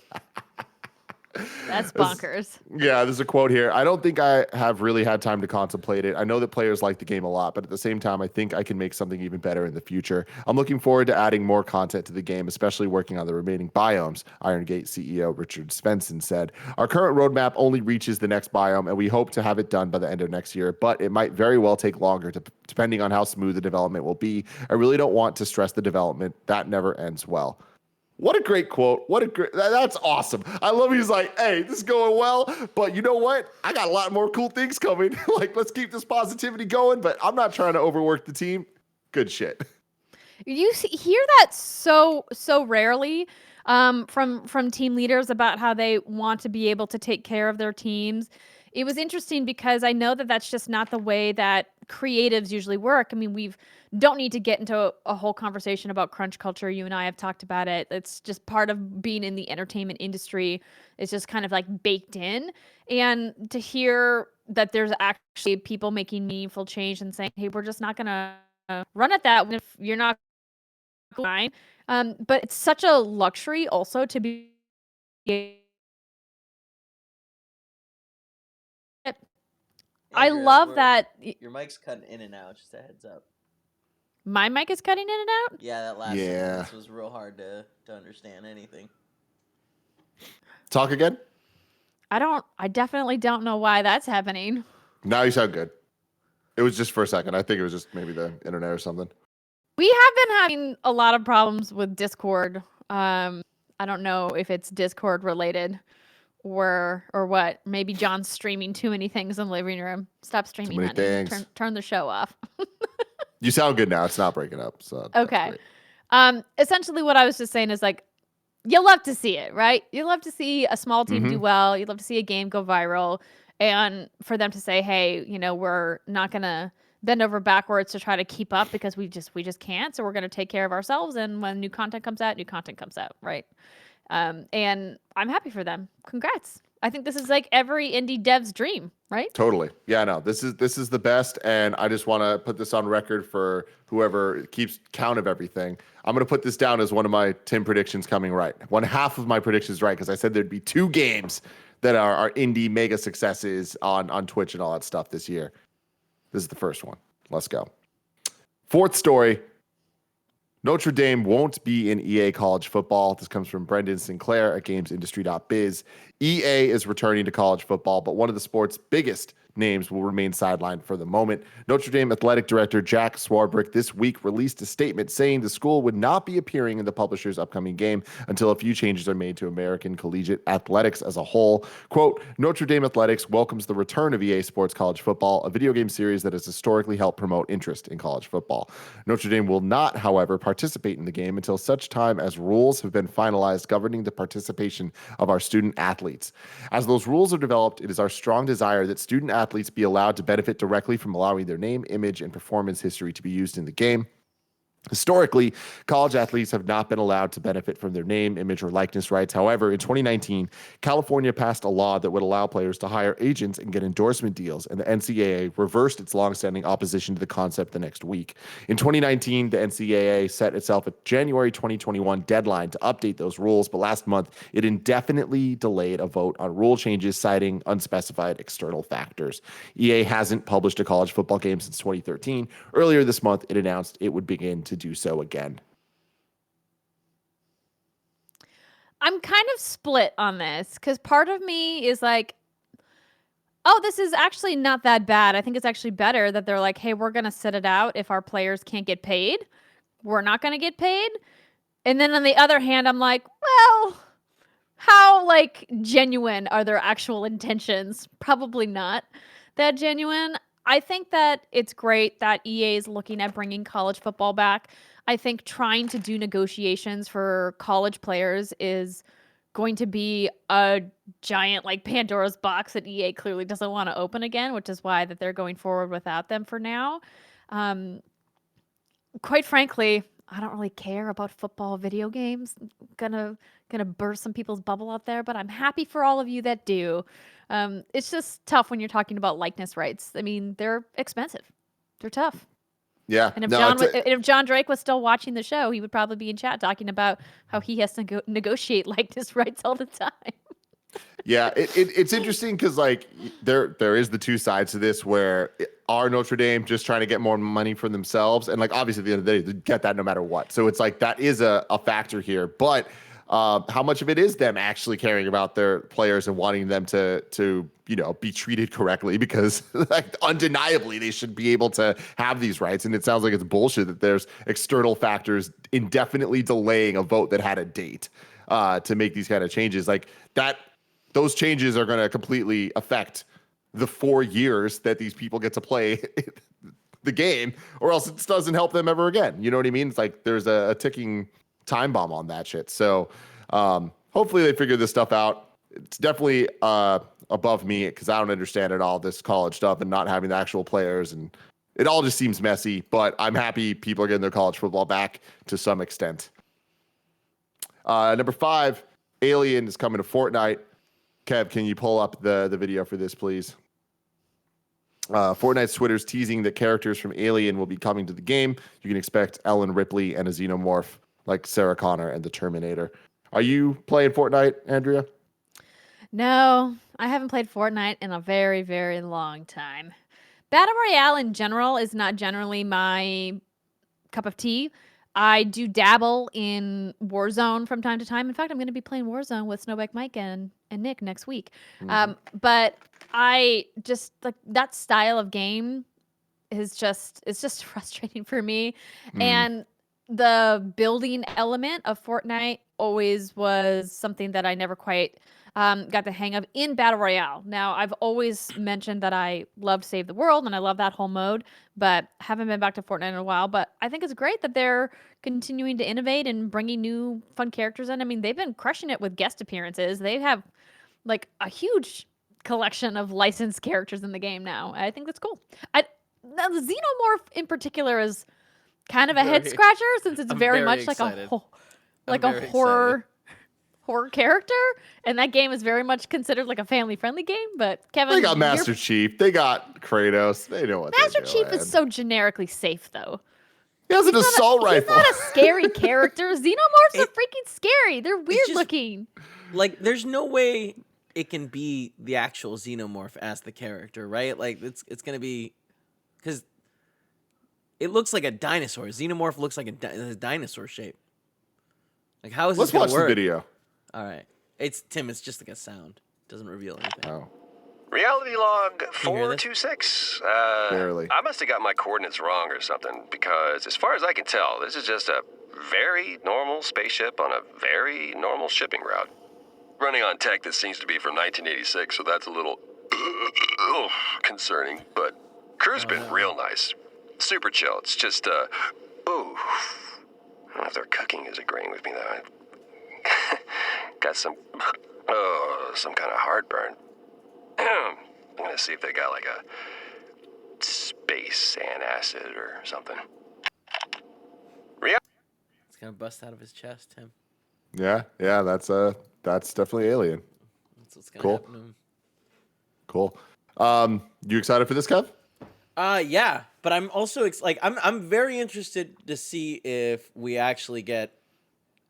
That's bonkers. Yeah, there's a quote here. I don't think I have really had time to contemplate it. I know that players like the game a lot, but at the same time, I think I can make something even better in the future. I'm looking forward to adding more content to the game, especially working on the remaining biomes, Iron Gate CEO Richard Svensson said. Our current roadmap only reaches the next biome, and we hope to have it done by the end of next year, but it might very well take longer, depending on how smooth the development will be. I really don't want to stress the development. That never ends well. What a great quote. That's awesome. I love he's like, hey, this is going well, but you know what? I got a lot more cool things coming. Like, let's keep this positivity going, but I'm not trying to overwork the team. Good shit. You hear that so rarely from team leaders about how they want to be able to take care of their teams. It was interesting because I know that that's just not the way that creatives usually work. I mean, we don't need to get into a whole conversation about crunch culture. You and I have talked about it. It's just part of being in the entertainment industry. It's just kind of like baked in. And to hear that there's actually people making meaningful change and saying, hey, we're just not going to run at that if you're not fine. But it's such a luxury also to be. I love that. Your mic's cutting in and out, just a heads up. My mic is cutting in and out? Yeah, that last sentence was real hard to understand anything. Talk again? I definitely don't know why that's happening. Now you sound good. It was just for a second. I think it was just maybe the internet or something. We have been having a lot of problems with Discord. I don't know if it's Discord related or what. Maybe John's streaming too many things in the living room. Stop streaming, many honey. things. Turn the show off. You sound good now. It's not breaking up. So okay. Essentially what I was just saying is like, you love to see it, right? You love to see a small team do well. You love to see a game go viral. And for them to say, hey, you know, we're not going to bend over backwards to try to keep up because we just can't. So we're going to take care of ourselves. And when new content comes out, right? And I'm happy for them. Congrats. I think this is like every indie dev's dream, right? Totally. Yeah, no, this is the best. And I just want to put this on record for whoever keeps count of everything. I'm going to put this down as one of my Tim predictions coming right. One half of my predictions right, because I said there'd be 2 games that are indie mega successes on Twitch and all that stuff this year. This is the first one. Let's go. 4th story. Notre Dame won't be in EA college football. This comes from Brendan Sinclair at GamesIndustry.biz. EA is returning to college football, but one of the sport's biggest names will remain sidelined for the moment. Notre Dame athletic director Jack Swarbrick this week released a statement saying the school would not be appearing in the publisher's upcoming game until a few changes are made to American collegiate athletics as a whole. Quote, Notre Dame Athletics welcomes the return of EA Sports College Football, a video game series that has historically helped promote interest in college football. Notre Dame will not, however, participate in the game until such time as rules have been finalized governing the participation of our student athletes. As those rules are developed, it is our strong desire that student athletes be allowed to benefit directly from allowing their name, image, and performance history to be used in the game. Historically, college athletes have not been allowed to benefit from their name, image, or likeness rights. However, in 2019, California passed a law that would allow players to hire agents and get endorsement deals, and the NCAA reversed its longstanding opposition to the concept the next week. In 2019, the NCAA set itself a January 2021 deadline to update those rules, but last month, it indefinitely delayed a vote on rule changes, citing unspecified external factors. EA hasn't published a college football game since 2013. Earlier this month, it announced it would begin to do so again. I'm kind of split on this because part of me is like, oh, this is actually not that bad. I think it's actually better that they're like, hey, we're going to sit it out if our players can't get paid. We're not going to get paid. And then on the other hand, I'm like, well, how like genuine are their actual intentions? Probably not that genuine. I think that it's great that EA is looking at bringing college football back. I think trying to do negotiations for college players is going to be a giant like Pandora's box that EA clearly doesn't want to open again, which is why that they're going forward without them for now. Um, Quite frankly, I don't really care about football video games. Gonna burst some people's bubble out there, but I'm happy for all of you that do. It's just tough when you're talking about likeness rights. I mean, they're expensive. They're tough. Yeah. And if No, if John Drake was still watching the show, he would probably be in chat talking about how he has to negotiate likeness rights all the time. yeah, it's interesting because like there is the two sides to this where are Notre Dame just trying to get more money for themselves, and like obviously at the end of the day they get that no matter what. So it's like that is a factor here, but how much of it is them actually caring about their players and wanting them to be treated correctly, because like undeniably they should be able to have these rights, and it sounds like it's bullshit that there's external factors indefinitely delaying a vote that had a date to make these kind of changes like that. Those changes are going to completely affect the 4 years that these people get to play the game, or else it doesn't help them ever again. You know what I mean? It's like there's a ticking time bomb on that shit. So hopefully they figure this stuff out. It's definitely above me because I don't understand it all, this college stuff and not having the actual players. And it all just seems messy, but I'm happy people are getting their college football back to some extent. Number 5, Alien is coming to Fortnite. Kev, can you pull up the video for this, please? Fortnite's Twitter's teasing that characters from Alien will be coming to the game. You can expect Ellen Ripley and a xenomorph like Sarah Connor and the Terminator. Are you playing Fortnite, Andrea? No, I haven't played Fortnite in a very, very long time. Battle Royale in general is not generally my cup of tea. I do dabble in Warzone from time to time. In fact, I'm going to be playing Warzone with Snowbikemike and Nick next week. But I just like that style of game it's just frustrating for me. And the building element of Fortnite always was something that I never quite got the hang of in Battle Royale. Now, I've always mentioned that I loved Save the World and I love that whole mode, but haven't been back to Fortnite in a while. But I think it's great that they're continuing to innovate and bringing new fun characters in. I mean, they've been crushing it with guest appearances. They have like a huge collection of licensed characters in the game now. I think that's cool. Now the Xenomorph in particular is kind of a head scratcher since it's very much excited. like a horror character, and that game is very much considered like a family-friendly game. But Kevin, they got Master Chief, they got Kratos, they know what Master they're Chief doing. is so generically safe, though. He has an assault rifle. He's not a scary character. Xenomorphs are freaking scary. They're weird looking. Like, there's no way it can be the actual Xenomorph as the character, right? Like, it's gonna be because it looks like a dinosaur. Xenomorph looks like a dinosaur shape. Like, how is this gonna work? Let's watch the video. All right. It's just like a sound. Doesn't reveal anything. Oh. Reality log 426. Barely. I must have got my coordinates wrong or something, because as far as I can tell, this is just a very normal spaceship on a very normal shipping route. Running on tech that seems to be from 1986, so that's a little concerning, but crew's been real nice. Super chill. It's just, I don't know if their cooking is agreeing with me, though. Got some kind of heartburn. I'm gonna see if they got like a space antacid or something. It's gonna bust out of his chest, Tim. Yeah, that's definitely Alien. That's what's gonna happen to him. Cool. You excited for this, Kev? Yeah, but I'm also I'm very interested to see if we actually get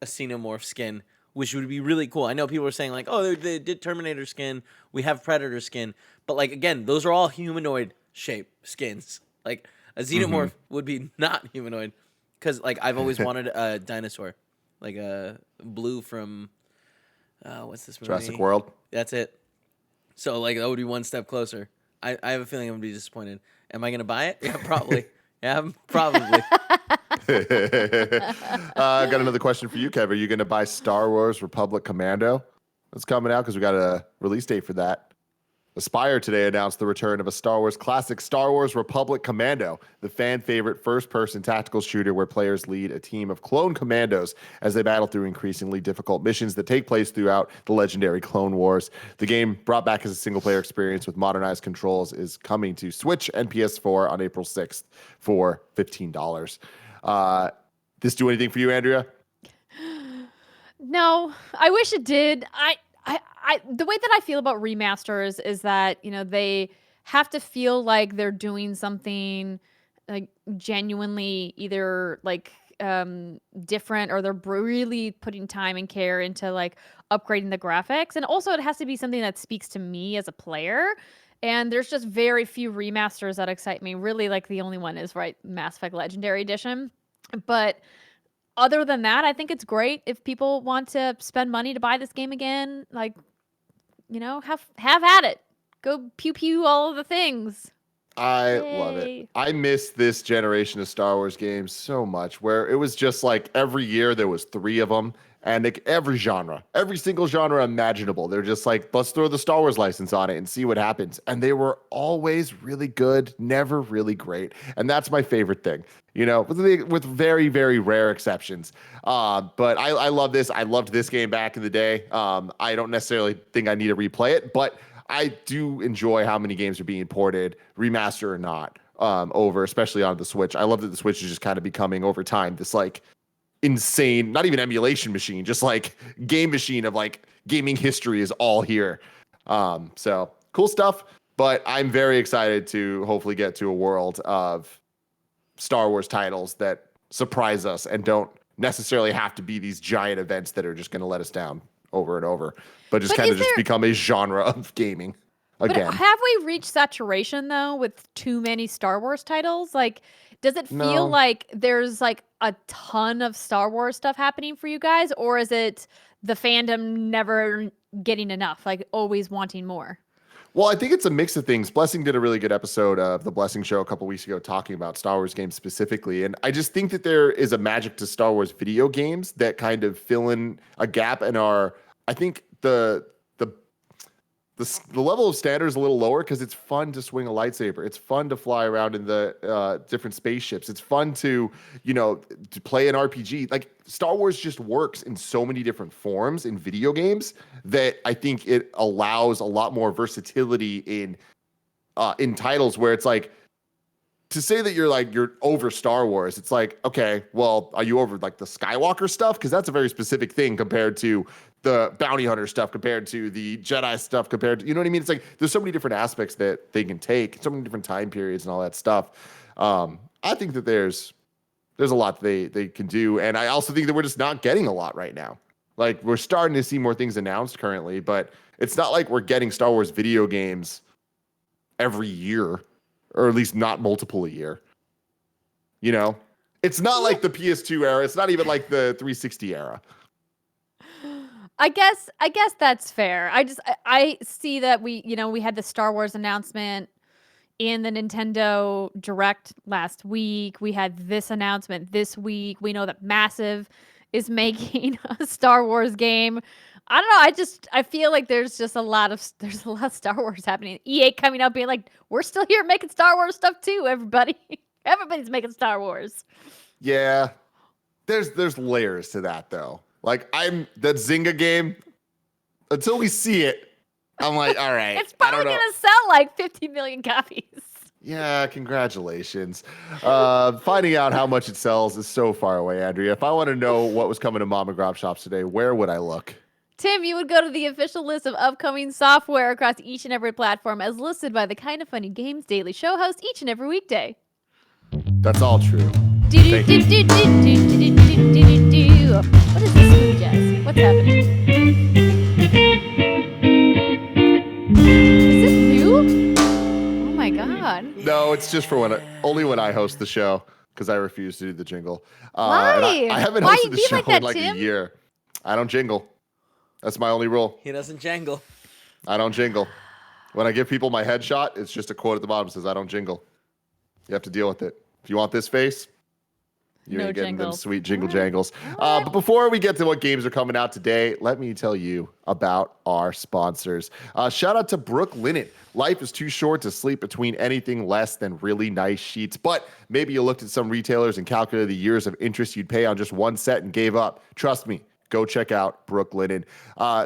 a Xenomorph skin, which would be really cool. I know people are saying like, oh, they did Terminator skin, we have Predator skin, but like again, those are all humanoid shape skins. Like a Xenomorph would be not humanoid, because like I've always wanted a dinosaur, like a Blue from what's this movie? Jurassic World. That's it. So like that would be one step closer. I have a feeling I'm gonna be disappointed. Am I gonna buy it? Yeah, probably. Yeah, probably. I got another question for you, Kev. Are you going to buy Star Wars Republic Commando? That's coming out because we got a release date for that. Aspire today announced the return of a Star Wars classic, Star Wars Republic Commando, the fan favorite first-person tactical shooter where players lead a team of clone commandos as they battle through increasingly difficult missions that take place throughout the legendary Clone Wars. The game, brought back as a single-player experience with modernized controls, is coming to Switch and PS4 on April 6th for $15. This do anything for you, Andrea? No, I wish it did. The way that I feel about remasters is that, they have to feel like they're doing something like genuinely either like different, or they're really putting time and care into like upgrading the graphics. And also it has to be something that speaks to me as a player. And there's just very few remasters that excite me. Really, like the only one is Mass Effect Legendary Edition. But other than that, I think it's great if people want to spend money to buy this game again. Like, have at it. Go pew pew all of the things. I love it. I miss this generation of Star Wars games so much, where it was just like every year there was 3 of them, and like every single genre imaginable. They're just like, let's throw the Star Wars license on it and see what happens. And they were always really good, never really great. And that's my favorite thing, with very, very rare exceptions. But I love this. I loved this game back in the day. I don't necessarily think I need to replay it, but I do enjoy how many games are being ported, remaster or not, over, especially on the Switch. I love that the Switch is just kind of becoming over time this like insane, not even emulation machine, just like game machine of like gaming history is all here. So cool stuff. But I'm very excited to hopefully get to a world of Star Wars titles that surprise us and don't necessarily have to be these giant events that are just going to let us down over and over, but just kind of just become a genre of gaming again. But have we reached saturation though with too many Star Wars titles? Like, does it feel like there's like a ton of Star Wars stuff happening for you guys, or is it the fandom never getting enough, like always wanting more? Well, I think it's a mix of things. Blessing did a really good episode of The Blessing Show a couple weeks ago talking about Star Wars games specifically. And I just think that there is a magic to Star Wars video games that kind of fill in a gap and are, I think the level of standard is a little lower because it's fun to swing a lightsaber. It's fun to fly around in the different spaceships. It's fun to play an RPG. Like Star Wars just works in so many different forms in video games that I think it allows a lot more versatility in titles where it's like, to say that you're over Star Wars, it's like, okay, well, are you over like the Skywalker stuff? Because that's a very specific thing compared to the bounty hunter stuff, compared to the Jedi stuff, compared to, you know what I mean? It's like there's so many different aspects that they can take, so many different time periods and all that stuff. I think that there's a lot they can do, and I also think that we're just not getting a lot right now. Like we're starting to see more things announced currently, but it's not like we're getting Star Wars video games every year. Or at least not multiple a year. It's not like the PS2 era. It's not even like the 360 era. I guess that's fair. I see that we had the Star Wars announcement in the Nintendo Direct last week. We had this announcement this week. We know that Massive is making a Star Wars game. I don't know. I feel like there's a lot of Star Wars happening. EA coming out being like, we're still here making Star Wars stuff too, everybody. Everybody's making Star Wars. Yeah. There's layers to that though. Like that Zynga game, until we see it, I'm like, all right. It's probably going to sell like 50 million copies. Yeah, congratulations. Finding out how much it sells is so far away, Andrea. If I want to know what was coming to mom and grop shops today, where would I look? Tim, you would go to the official list of upcoming software across each and every platform as listed by the Kinda Funny Games Daily Show host each and every weekday. That's all true. What is this smooth jazz? What's happening? Is this new? Oh my god. No, it's just for only when I host the show, because I refuse to do the jingle. Why? I haven't Why hosted you the be show like that, in like Tim? a year. I don't jingle. That's my only rule. He doesn't jangle. I don't jingle. When I give people my headshot, it's just a quote at the bottom that says, I don't jingle. You have to deal with it. If you want this face, you No ain't getting them jingles. sweet jingle All right. jangles. All right. But before we get to what games are coming out today, let me tell you about our sponsors. Shout out to Brook Linen. Life is too short to sleep between anything less than really nice sheets. But maybe you looked at some retailers and calculated the years of interest you'd pay on just one set and gave up. Trust me. Go check out Brook Linen.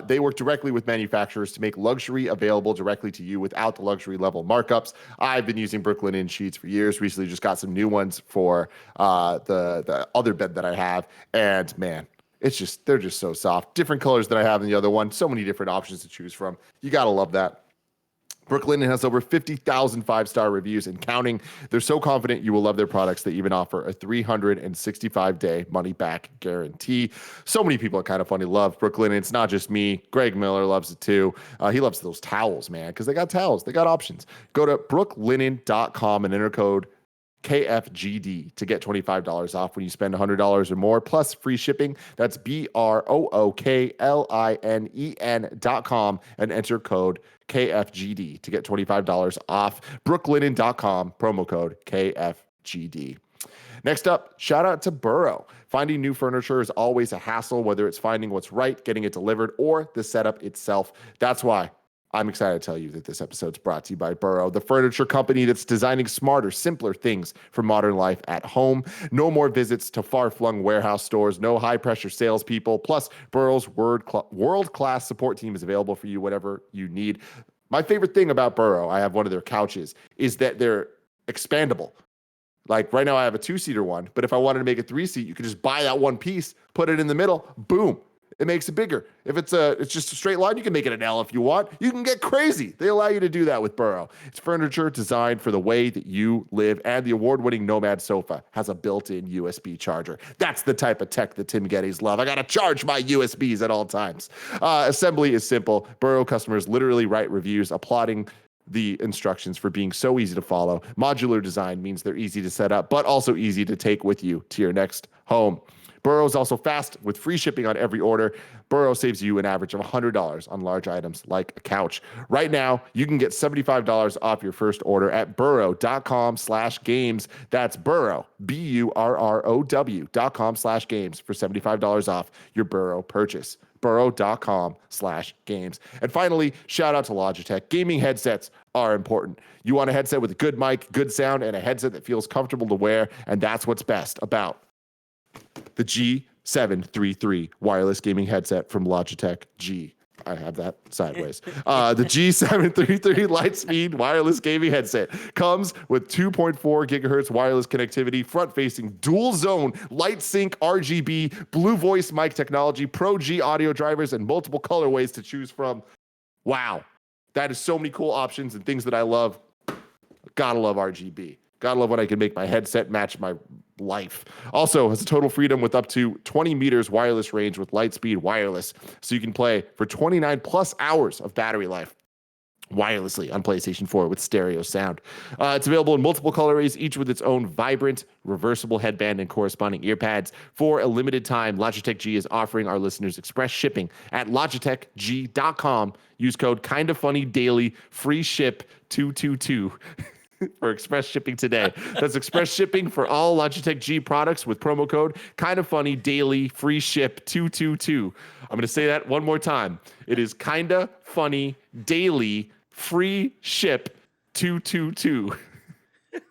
They work directly with manufacturers to make luxury available directly to you without the luxury level markups. I've been using Brook Linen sheets for years. Recently just got some new ones for the other bed that I have. And man, they're just so soft. Different colors than I have in the other one. So many different options to choose from. You got to love that. Brook Linen has over 50,000 five-star reviews and counting. They're so confident you will love their products, they even offer a 365-day money-back guarantee. So many people at Kind of Funny love Brook Linen. It's not just me. Greg Miller loves it too. He loves those towels, man, because they got towels. They got options. Go to brooklinen.com and enter code KFGD to get $25 off when you spend $100 or more, plus free shipping. That's BROOKLINEN.com and enter code KFGD to get $25 off. Brooklinen.com, promo code KFGD. Next up, shout out to Burrow. Finding new furniture is always a hassle, whether it's finding what's right, getting it delivered, or the setup itself. That's why I'm excited to tell you that this episode's brought to you by Burrow, the furniture company that's designing smarter, simpler things for modern life at home. No more visits to far-flung warehouse stores, no high-pressure salespeople. Plus, Burrow's world-class support team is available for you whatever you need. My favorite thing about Burrow, I have one of their couches, is that they're expandable. Like right now I have a 2-seater one, but if I wanted to make a 3-seat, you could just buy that one piece, put it in the middle, boom. It makes it bigger. If it's just a straight line, you can make it an L if you want. You can get crazy. They allow you to do that with Burrow. It's furniture designed for the way that you live, and the award-winning Nomad sofa has a built-in USB charger. That's the type of tech that Tim Geddes love. I got to charge my USBs at all times. Assembly is simple. Burrow customers literally write reviews applauding the instructions for being so easy to follow. Modular design means they're easy to set up, but also easy to take with you to your next home. Burrow is also fast with free shipping on every order. Burrow saves you an average of $100 on large items like a couch. Right now, you can get $75 off your first order at burrow.com/games. That's Burrow, BURROW.com/games for $75 off your Burrow purchase. Burrow.com/games. And finally, shout out to Logitech. Gaming headsets are important. You want a headset with a good mic, good sound, and a headset that feels comfortable to wear, and that's what's best about the G733 wireless gaming headset from Logitech G. I have that sideways. The G733 Lightspeed wireless gaming headset comes with 2.4 gigahertz wireless connectivity, front-facing dual-zone light sync RGB, Blue Voice mic technology, Pro G audio drivers, and multiple colorways to choose from. Wow, that is so many cool options and things that I love. Gotta love RGB. Gotta love when I can make my headset match my life. Also has a total freedom with up to 20 meters wireless range with Lightspeed wireless, so you can play for 29 plus hours of battery life wirelessly on PlayStation 4 with stereo sound. It's available in multiple colorways, each with its own vibrant, reversible headband and corresponding ear pads. For a limited time, Logitech G is offering our listeners express shipping at logitechg.com. Use code KINDAFUNNYDAILY, free ship 222. For express shipping today. That's express shipping for all Logitech G products with promo code KINDAFUNNYDAILY, free ship 222. I'm going to say that one more time. It is KINDAFUNNYDAILY, free ship 222.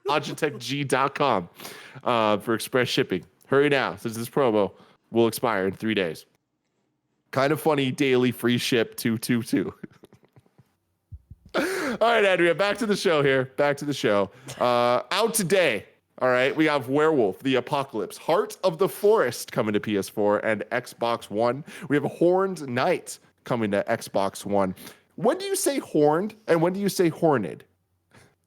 LogitechG.com for express shipping. Hurry now, since this promo will expire in 3 days. Kind of funny daily free ship 222. All right, Andrea, back to the show here. Back to the show. Out today, all right, we have Werewolf, the Apocalypse, Heart of the Forest coming to PS4 and Xbox One. We have Horned Knight coming to Xbox One. When do you say horned and when do you say horned?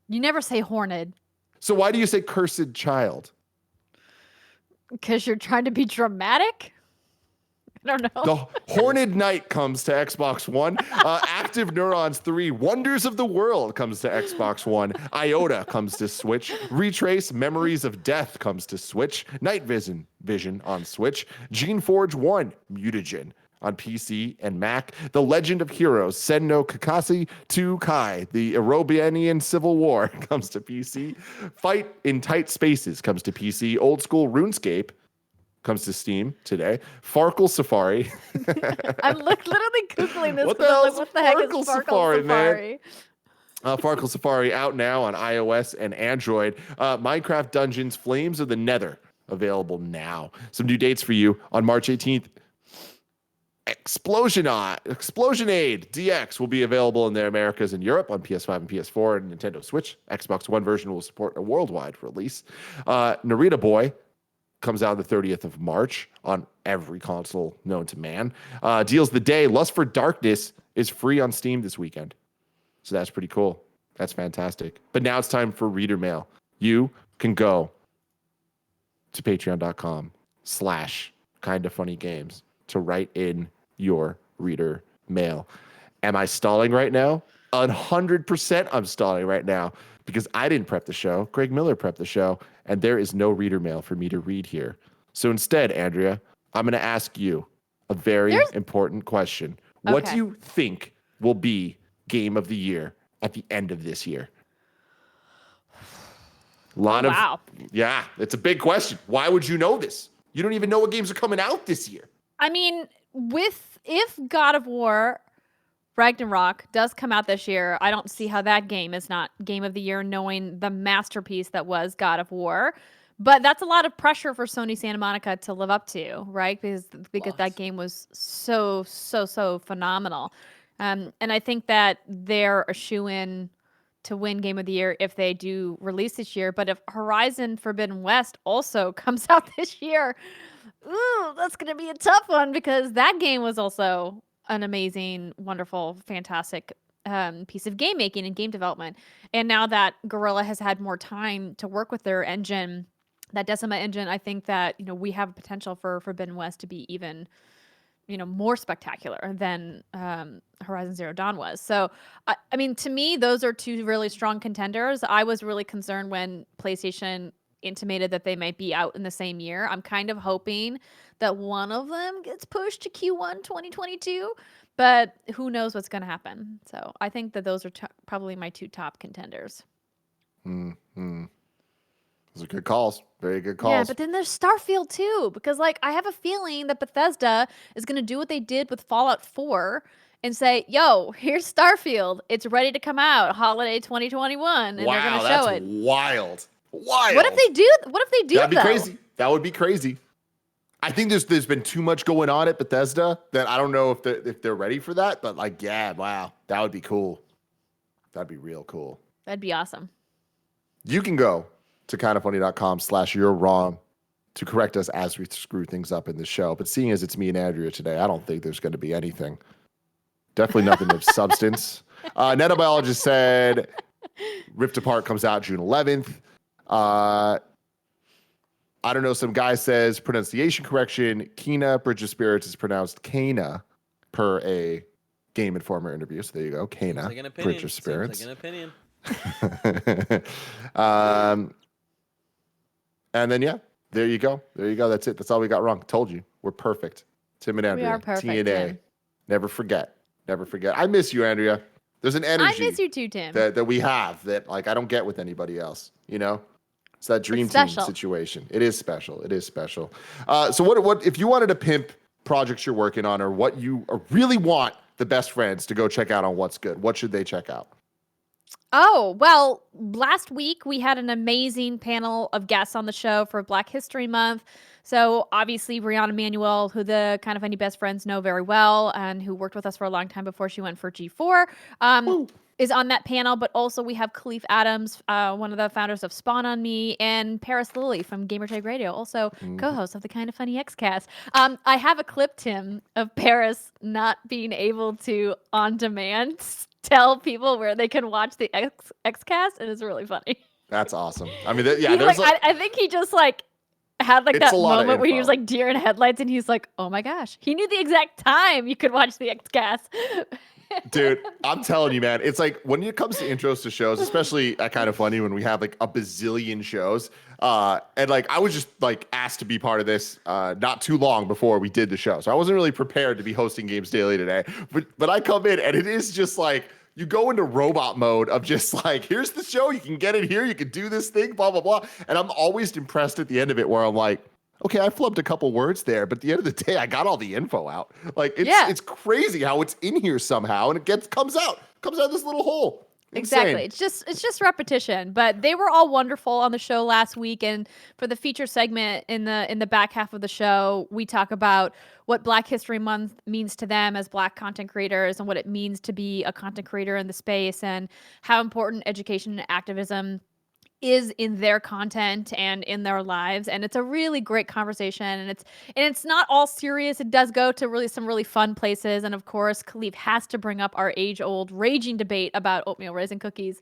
You never say horned. So why do you say cursed child? Because you're trying to be dramatic? I don't know. The Horned Knight comes to Xbox One. Active Neurons 3, Wonders of the World comes to Xbox One. Iota comes to Switch. Retrace Memories of Death comes to Switch. Night Vision on Switch. Gene Forge 1, Mutagen on PC and Mac. The Legend of Heroes, Sen no Kakashi to Kai, the Erobianian Civil War comes to PC. Fight in Tight Spaces comes to PC. Old School RuneScape comes to Steam today. Farkle Safari. I'm literally Googling this. What the because hell I'm is like, what the heck is Farkle Farkle Safari, man? Safari? Farkle Safari out now on iOS and Android. Minecraft Dungeons Flames of the Nether available now. Some new dates for you on March 18th. Explosion Aid DX will be available in the Americas and Europe on PS5 and PS4 and Nintendo Switch. Xbox One version will support a worldwide release. Narita Boy comes out the 30th of March on every console known to man. Deals the day. Lust for Darkness is free on Steam this weekend. So that's pretty cool. That's fantastic. But now it's time for reader mail. You can go to patreon.com/kindafunnygames to write in your reader mail. Am I stalling right now? 100% I'm stalling right now because I didn't prep the show. Greg Miller prepped the show, and there is no reader mail for me to read here. So instead, Andrea, I'm going to ask you a very important question. What do you think will be Game of the Year at the end of this year? Yeah, it's a big question. Why would you know this? You don't even know what games are coming out this year. I mean, if God of War Ragnarok does come out this year, I don't see how that game is not Game of the Year, knowing the masterpiece that was God of War. But that's a lot of pressure for Sony Santa Monica to live up to, right? Because that game was so phenomenal. And I think that they're a shoo-in to win Game of the Year if they do release this year. But if Horizon Forbidden West also comes out this year, ooh, that's going to be a tough one because that game was also an amazing, wonderful, fantastic piece of game making and game development. And now that Guerrilla has had more time to work with their engine, that Decima engine, I think that, we have a potential for Forbidden West to be even, more spectacular than Horizon Zero Dawn was. So, I mean, to me, those are two really strong contenders. I was really concerned when PlayStation intimated that they might be out in the same year. I'm kind of hoping that one of them gets pushed to Q1 2022, but who knows what's going to happen. So I think that those are probably my two top contenders. Those are good calls. Very good calls. Yeah, but then there's Starfield too, because I have a feeling that Bethesda is going to do what they did with Fallout 4 and say, yo, here's Starfield. It's ready to come out holiday 2021. And they're going to show it. Wild. Wild. What if they do? That'd be crazy. That would be crazy. I think there's been too much going on at Bethesda that I don't know if they're ready for that. But wow, that would be cool. That'd be real cool. That'd be awesome. You can go to kindafunny.com/you're wrong to correct us as we screw things up in the show. But seeing as it's me and Andrea today, I don't think there's going to be anything. Definitely nothing of substance. Nanobiologist said Rift Apart comes out June 11th. I don't know. Some guy says pronunciation correction. Kena Bridge of Spirits is pronounced Kana per a Game Informer interview. So there you go. Kana Bridge of Spirits. Seems like an opinion. And then, there you go. That's it. That's all we got wrong. Told you. We're perfect. Tim and Andrea. We are perfect, TNA. Tim. Never forget. I miss you, Andrea. There's an energy. I miss you too, Tim. That we have that I don't get with anybody else. It's that dream team situation. It is special. So what if you wanted to pimp projects you're working on or what you really want the best friends to go check out on What's Good? What should they check out? Oh, well, last week we had an amazing panel of guests on the show for Black History Month. So obviously Brianna Manuel, who the Kind of Funny best friends know very well and who worked with us for a long time before she went for G4, is on that panel. But also we have Khalif Adams, one of the founders of Spawn on Me, and Paris Lilly from Gamertag Radio, also co-host of the Kind of Funny Xcast. I have a clip, Tim, of Paris not being able to, on demand, tell people where they can watch the Xcast, and it's really funny. That's awesome. I mean, there's I think he just had that moment where he was deer in headlights, and he's like, oh my gosh, he knew the exact time you could watch the Xcast. Dude, I'm telling you, man, it's like when it comes to intros to shows, especially at Kind of Funny when we have like a bazillion shows. And like I was just like asked to be part of this not too long before we did the show. So I wasn't really prepared to be hosting Games Daily today. But I come in and it is just like you go into robot mode of just like, here's the show, you can get it here, you can do this thing, blah, blah, blah. And I'm always impressed at the end of it where I'm like, okay, I flubbed a couple words there, but at the end of the day, I got all the info out. Like it's crazy how it's in here somehow, and it comes out this little hole. Insane. Exactly. It's just repetition. But they were all wonderful on the show last week, and for the feature segment in the back half of the show, we talk about what Black History Month means to them as Black content creators, and what it means to be a content creator in the space, and how important education and activism is in their content and in their lives. And it's a really great conversation, and it's not all serious. It does go to really some really fun places. And of course, Khalif has to bring up our age-old raging debate about oatmeal raisin cookies,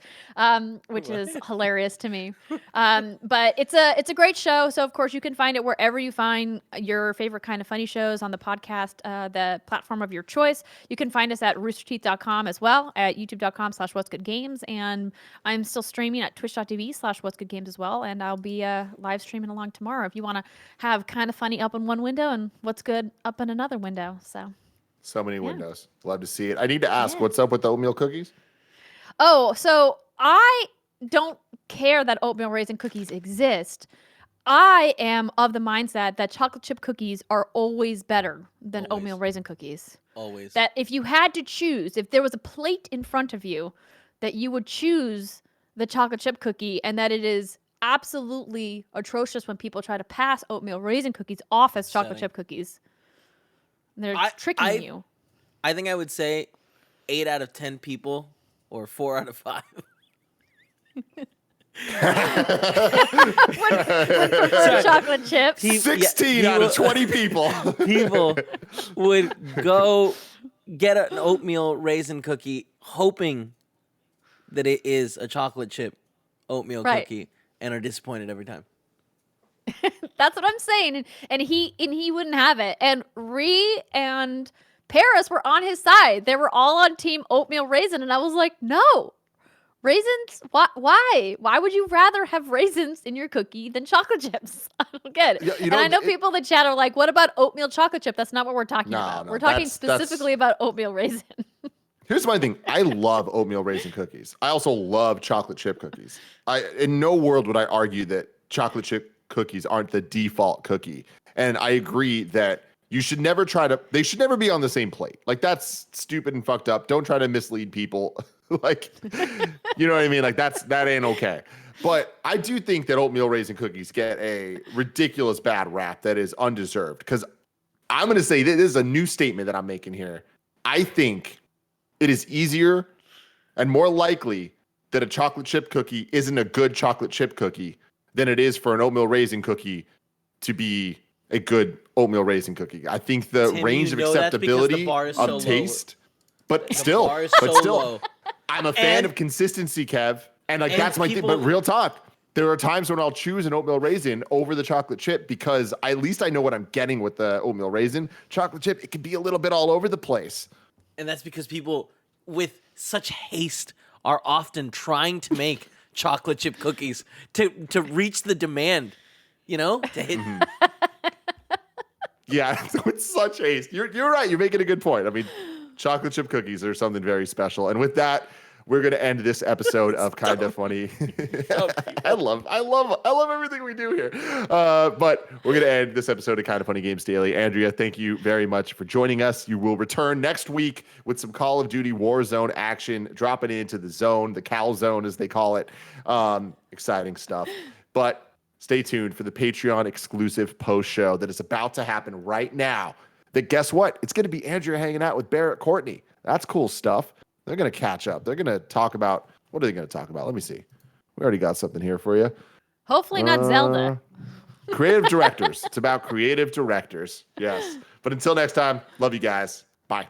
which is hilarious to me. But it's a great show. So of course you can find it wherever you find your favorite Kind of Funny shows on the podcast, the platform of your choice. You can find us at roosterteeth.com as well, at youtube.com/what'sgoodgames. And I'm still streaming at twitch.tv/what's good games as well, and I'll be live streaming along tomorrow if you want to have Kind of Funny up in one window and What's Good up in another window. So many windows. Love to see it. I need to ask, what's up with the oatmeal cookies? Oh, so I don't care that oatmeal raisin cookies exist. I am of the mindset that chocolate chip cookies are always better than oatmeal raisin cookies. Always. That if you had to choose, if there was a plate in front of you, that you would choose the chocolate chip cookie, and that it is absolutely atrocious when people try to pass oatmeal raisin cookies off as chocolate chip cookies. They're tricking you. I think I would say 8 out of 10 people, or 4 out of 5. would prefer chocolate chips. 16 out of 20 people. People would go get an oatmeal raisin cookie hoping that it is a chocolate chip oatmeal cookie, and are disappointed every time. That's what I'm saying. And he wouldn't have it. And Ree and Paris were on his side. They were all on team oatmeal raisin, and I was like, no. Raisins? Why? Why would you rather have raisins in your cookie than chocolate chips? I don't get it. And I know people in the chat are like, what about oatmeal chocolate chip? That's not what we're talking about. We're talking specifically about oatmeal raisin. Here's my thing. I love oatmeal raisin cookies. I also love chocolate chip cookies. In no world would I argue that chocolate chip cookies aren't the default cookie. And I agree that you should never they should never be on the same plate. Like, that's stupid and fucked up. Don't try to mislead people. Like, you know what I mean? Like, that ain't okay. But I do think that oatmeal raisin cookies get a ridiculous bad rap that is undeserved. Because I'm going to say, this is a new statement that I'm making here. I think it is easier and more likely that a chocolate chip cookie isn't a good chocolate chip cookie than it is for an oatmeal raisin cookie to be a good oatmeal raisin cookie. I think the range of acceptability of taste, but still, I'm a fan of consistency, Kev. And like, that's my thing. But real talk, there are times when I'll choose an oatmeal raisin over the chocolate chip because at least I know what I'm getting with the oatmeal raisin. Chocolate chip, it can be a little bit all over the place. And that's because people with such haste are often trying to make chocolate chip cookies to reach the demand, you know? To hit. Yeah, with such haste. You're right. You're making a good point. I mean, chocolate chip cookies are something very special. And with that, we're going to end this episode of Kind of Funny. I love everything we do here. But we're going to end this episode of Kind of Funny Games Daily. Andrea, thank you very much for joining us. You will return next week with some Call of Duty Warzone action, dropping into the zone, the Cal Zone as they call it. Exciting stuff. But stay tuned for the Patreon exclusive post show that is about to happen right now. That guess what? It's going to be Andrea hanging out with Barrett Courtney. That's cool stuff. They're going to catch up. They're going to talk about, what are they going to talk about? Let me see. We already got something here for you. Hopefully not Zelda. Creative directors. It's about creative directors. Yes. But until next time, love you guys. Bye.